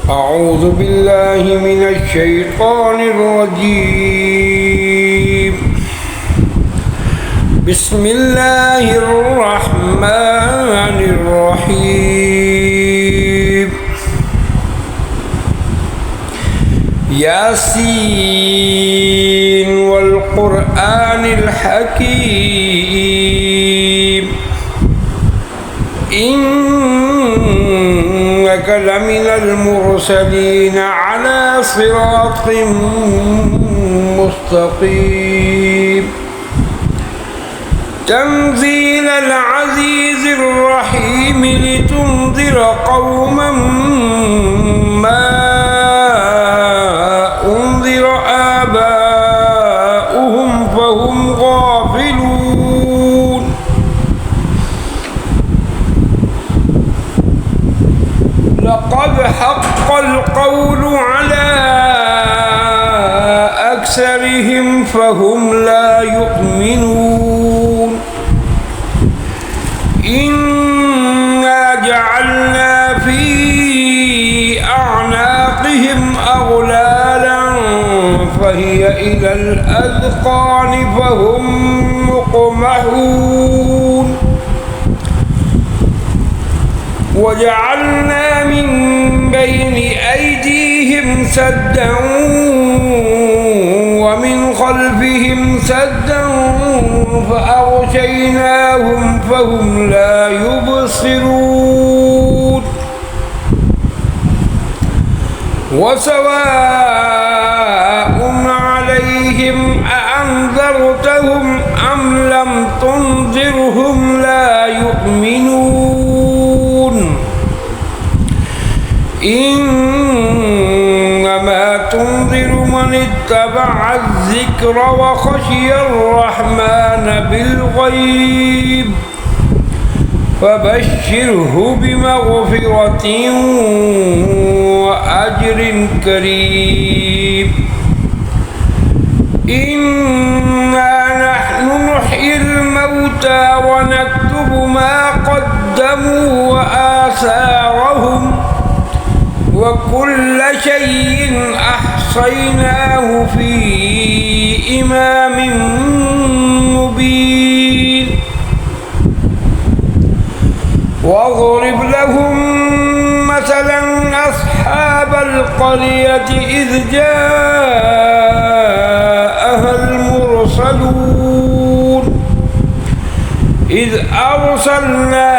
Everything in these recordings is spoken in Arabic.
أعوذ بالله من الشيطان الرجيم. بسم الله الرحمن الرحيم. ياسين والقرآن الحكيم إنك لمن المرسلين على صراط مستقيم. تنزيل العزيز الرحيم لتنذر قوما ما أنذر آباؤهم فهم غافلون. لقد حق القول على أكثرهم فهم لا يؤمنون. إنا جعلنا في أعناقهم أغلالا فهي إلى الأذقان فهم مقمحون. وجعلنا من بين أيديهم سدا ومن خلفهم سدا فأغشيناهم فهم لا يبصرون. وسواء عليهم أأنذرتهم أم لم تنذرهم لا يؤمنون. إنما تنذر من اتبع الذكر وخشي الرحمن بالغيب فبشره بمغفرة وأجر كريم. إنا نحن نحيي الموتى ونكتب ما قدموا وآثارهم وكل شيء أحصيناه في إمام مبين. واضرب لهم مثلا أصحاب القرية إذ جاءها المرسلون إذ أرسلنا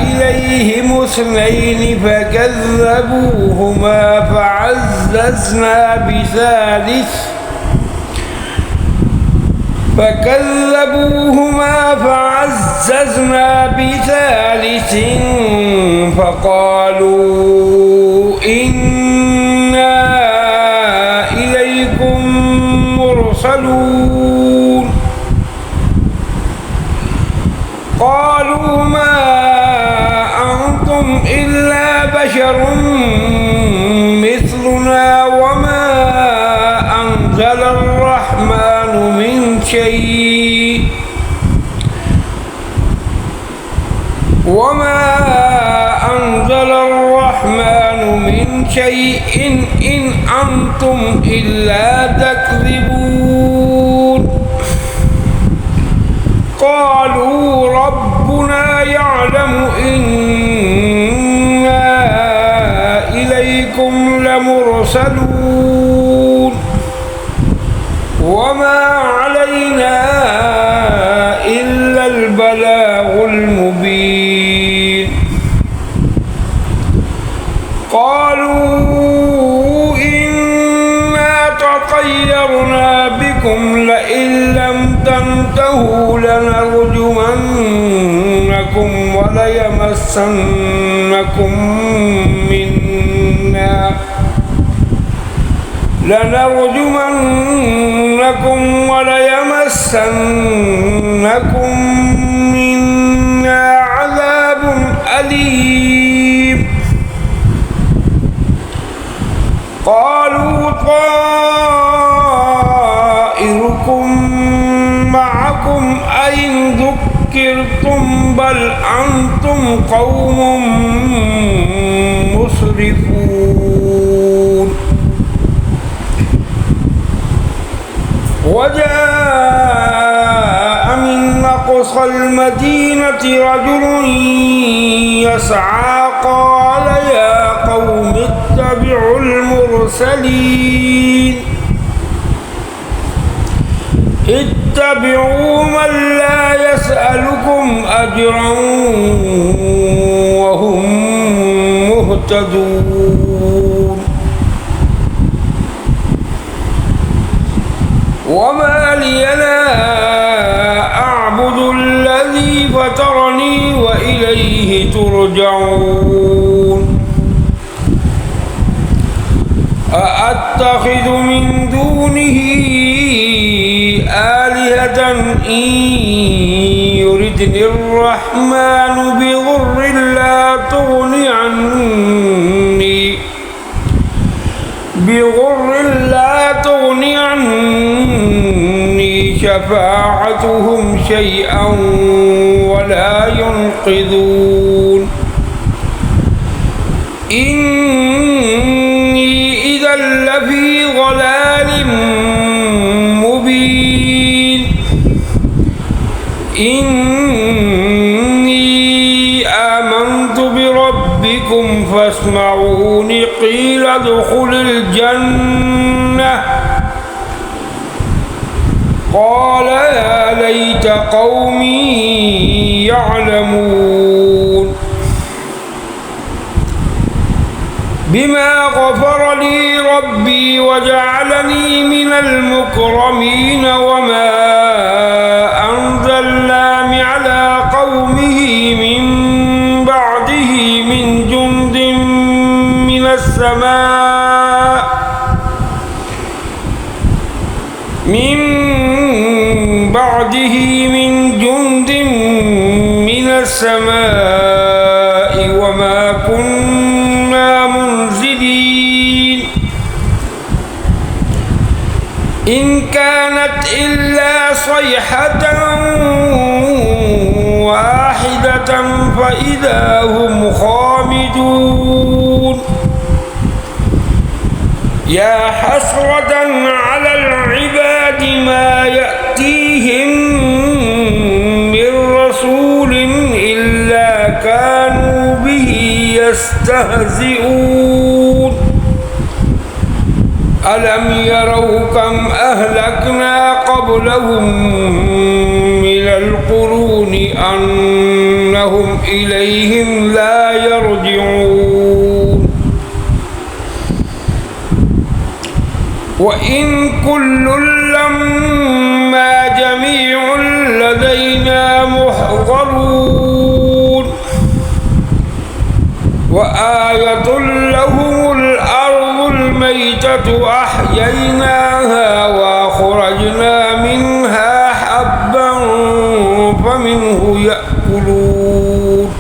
إليهم اثنين فكذبوهما فعززنا بثالث فقالوا إنا إليكم مرسلون. قالوا ما أنتم إلا بشر مثلنا وما أنزل الرحمن من شيء إن أنتم إلا تكذبون. قالوا ربنا يعلم إنا إليكم لمرسلون وما علينا إلا البلاغ المبين. قالوا إنا تطيرنا بكم لئن لم تنتهوا لنرجمنكم وليمسنكم منا عذاب أليم. قالوا طائركم معكم أئن ذكرتم بل أنتم قوم مسرفون. مسرفون وجاء من أقصى المدينة رجل يسعى قال يا قوم اتبعوا المرسلين اتبعوا من لا يسألكم أجرا وهم مهتدون وما لي لا أعبد الذي فطرني وإليه ترجعون أأتخذ من دونه آلهة إن يردني الرحمن بضر لا تغني عني شفاعتهم شيئا ولا ينقذون إني إذا لفي ضلال مبين إني آمنت بربكم فاسمعون قيل ادخل الجنة قال يا ليت قومي يعلمون بما غفر لي ربي وجعلني من المكرمين وما أنزلنا على قومه من بعده من جند من السماء وما كنا منزلين إن كانت إلا صيحة واحدة فإذا هم خامدون يا حسرة على العباد ما يأتيهم من رسول إلا كانوا به يستهزئون ألم يروا كم أهلكنا قبلهم من القرون أنهم إليهم لا يرجعون وإن كل لما جميع لدينا محضرون وآية لهم الأرض الميتة أحييناها وأخرجنا منها حبا فمنه يأكلون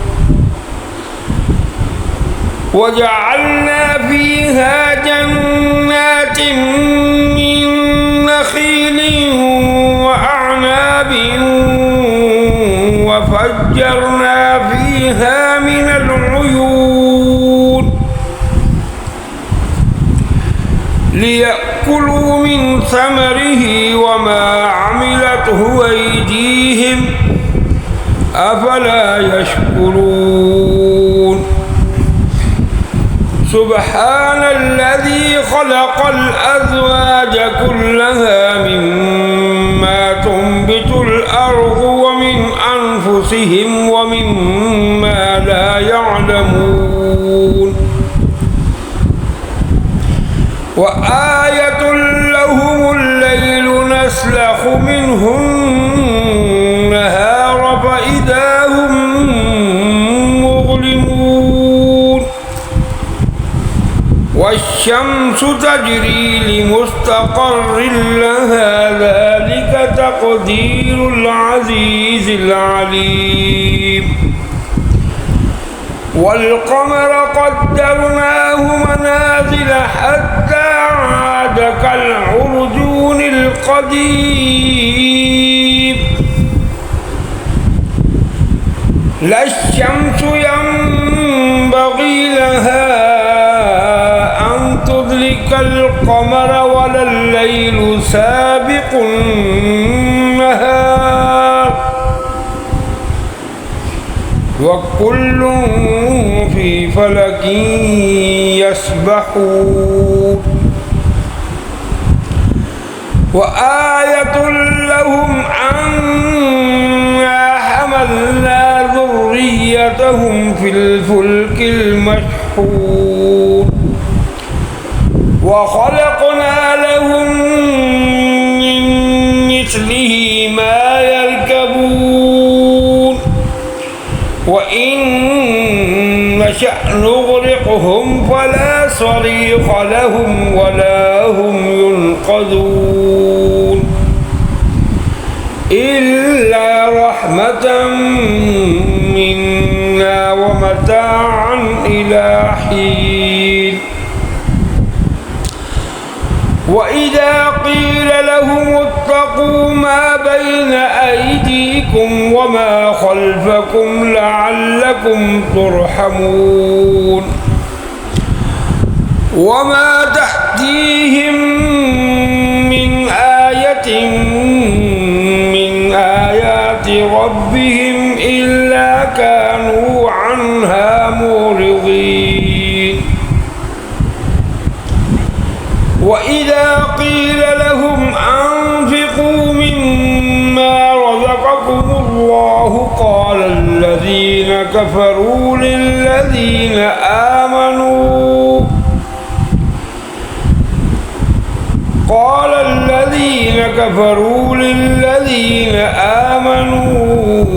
وجعلنا فيها جنات من نخيل وأعناب وفجرنا فيها من العيون ليأكلوا من ثمره وما عملته أيديهم أفلا يشكرون سبحان الذي خلق الأزواج كلها مما تنبت الأرض ومن أنفسهم ومما لا يعلمون وآية لهم الليل نسلخ منه النهار فإذا هم مظلمون والشمس تجري لمستقر لها ذلك تقدير العزيز العليم والقمر قدرناه منازل حتى عاد كالعرجون القديم لا الشمس ينبغي لها كالقمر ولا الليل سابق النهار وكل في فلك يسبحون وآية لهم أنا حملنا ذريتهم في الفلك المشحون وخلقنا لهم من مثله ما يركبون وإن نشأ نغرقهم فلا صريخ لهم ولا هم ينقذون إلا رحمة منا ومتاعا إلى حين وإذا قيل لهم اتقوا ما بين أيديكم وما خلفكم لعلكم ترحمون وما تأتيهم من آية من آيات ربهم إلا كانوا عنها معرضين وإذا قيل لهم أنفقوا مما رزقكم الله قال الذين كفروا للذين آمنوا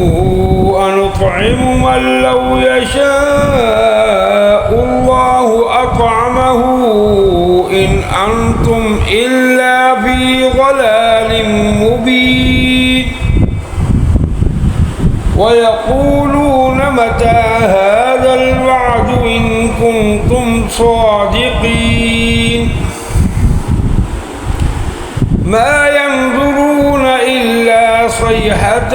أنطعم من لو يشاء الله أطعمه إن أنتم إلا في ضلال مبين ويقولون متى هذا الوعد إن كنتم صادقين ما ينظرون إلا صيحة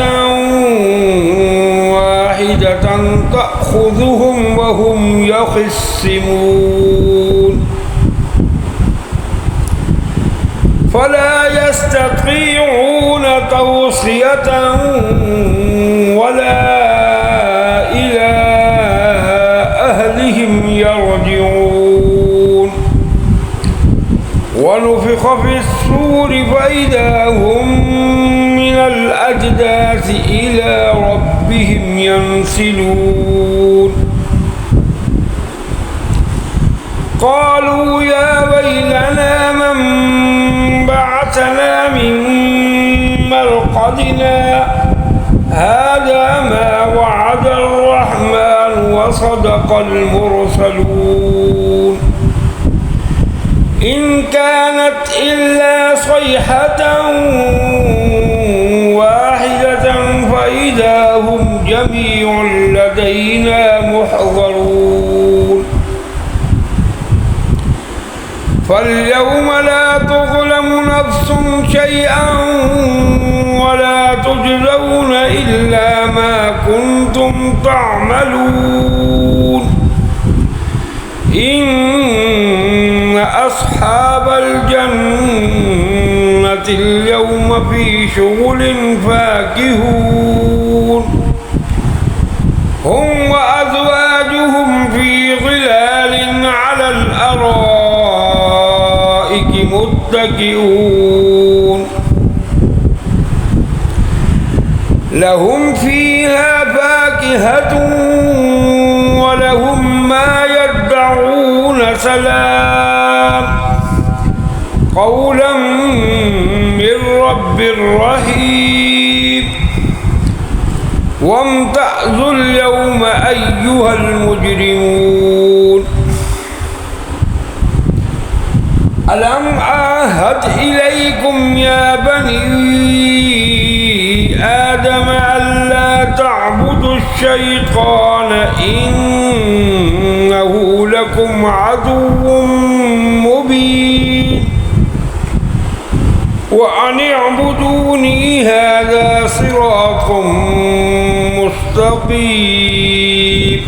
واحدة تأخذهم وهم يخصمون فلا يستطيعون توصية ولا إلى أهلهم يرجعون ونفخ في الصور فإذا هم من الأجداث إلى ربهم ينسلون قالوا يا ويلنا من بعثنا من مرقدنا هذا ما وعد الرحمن وصدق المرسلون إن كانت إلا صيحة واحدة فإذا هم جميع لدينا محضرون فاليوم لا تظلم نفس شيئا ولا تجزون إلا ما كنتم تعملون إن أصحاب الجنة اليوم في شغل فاكهون هم وأزواجهم في ظلال على الأرائك متكئون لهم فيها فاكهة ولهم ما يدعون سلام قولا من رب رحيم وامتازوا اليوم أيها المجرمون ألم أعهد إليكم يا بني آدم ألا تعبدوا الشيطان إنه لكم عدو مبين وأن اعبدوني هذا صراط مستقيم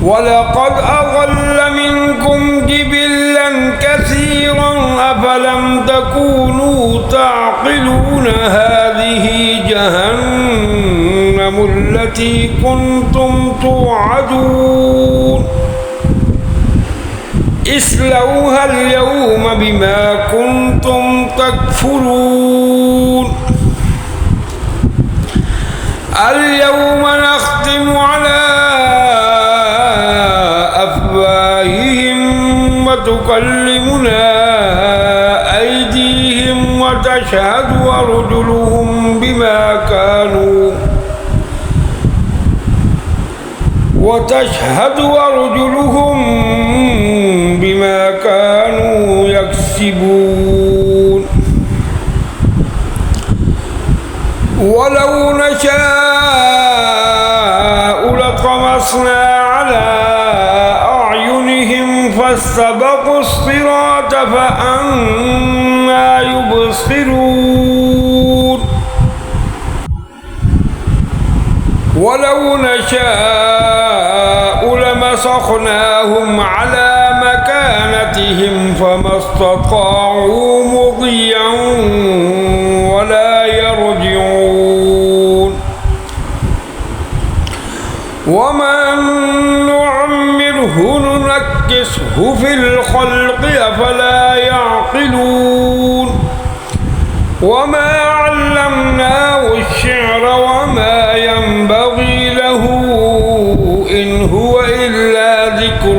ولقد أضل منكم جبلا كثيرا أفلم تكونوا تعقلون هذه جهنم التي كنتم توعدون اصلوها اليوم بما كنتم تكفرون اليوم نختم على أفواههم وتكلمنا أيديهم وتشهد أرجلهم بما كانوا يكسبون ولو نشاء لطمسنا على أعينهم فاستبقوا الصراط فأنى يبصرون ولو نشاء لمسخناهم على مكانتهم فما استطاعوا مضيا ولا يرجعون ومن نعمره ننكسه في الخلق أفلا يعقلون وما علمناه الشعر وما ينبغي له إن هو إلا ذكر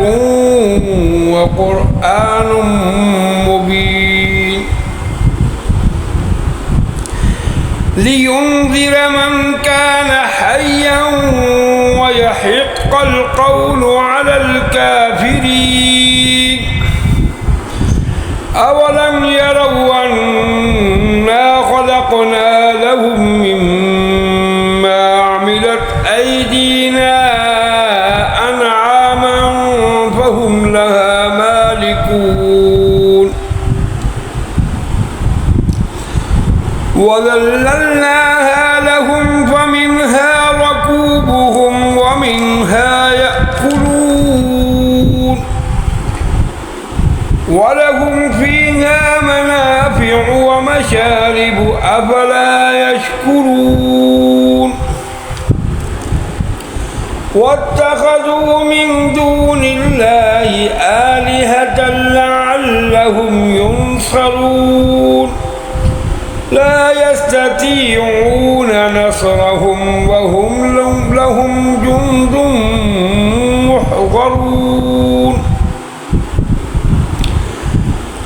وقرآن مبين لينذر من كان حيا ويحق القول على الكافرين أولم يروا أنا خلقنا لهم مما عملت أيدينا أنعاما فهم لها مالكون وذللناها لهم فمنها ركوبهم ومنها يأكلون ولهم فيها منافع ومشارب أفلا يشكرون واتخذوا من دون الله آلهة لعلهم ينصرون لا يستطيعون نصرهم وهم لهم جند محضرون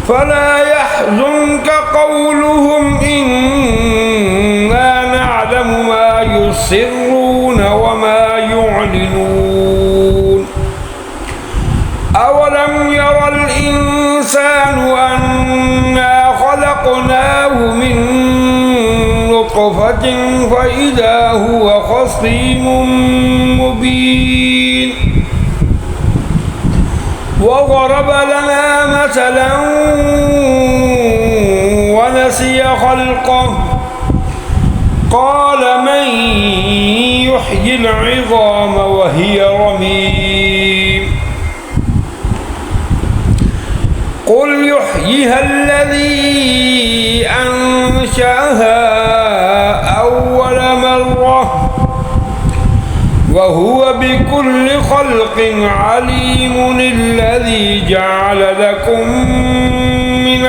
فلا يحزنك قولهم إنا نعلم ما يسرون وما يعلنون أولم يرى الإنسان أنا خلقناه من نطفة فإذا هو خصيم مبين وضرب لنا مثلا ونسي خلقه قال من يحيي العظام وهي رميم قل يحييها الذي أنشأها أول مرة وهو بكل خلق عليم الذي جعل لكم من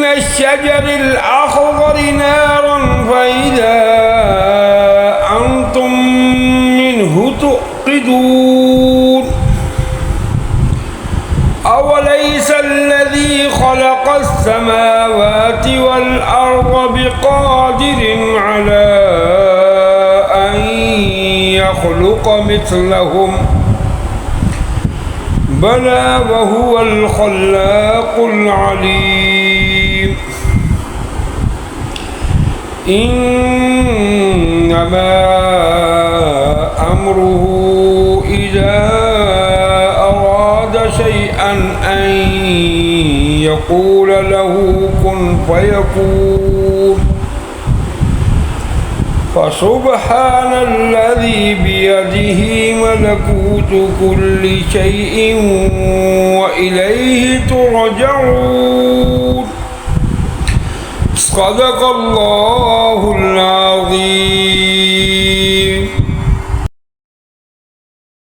الشجر الأخضر نارا فإذا أنتم منه توقدون أوليس الذي خلق السماوات والأرض بقادر على أن يخلق مثلهم بلى وهو الخلاق العليم إنما أمره إذا أراد شيئا أن يقول له كن فيكون فسبحان الذي بيده ملكوت كل شيء وإليه ترجعون. صدق الله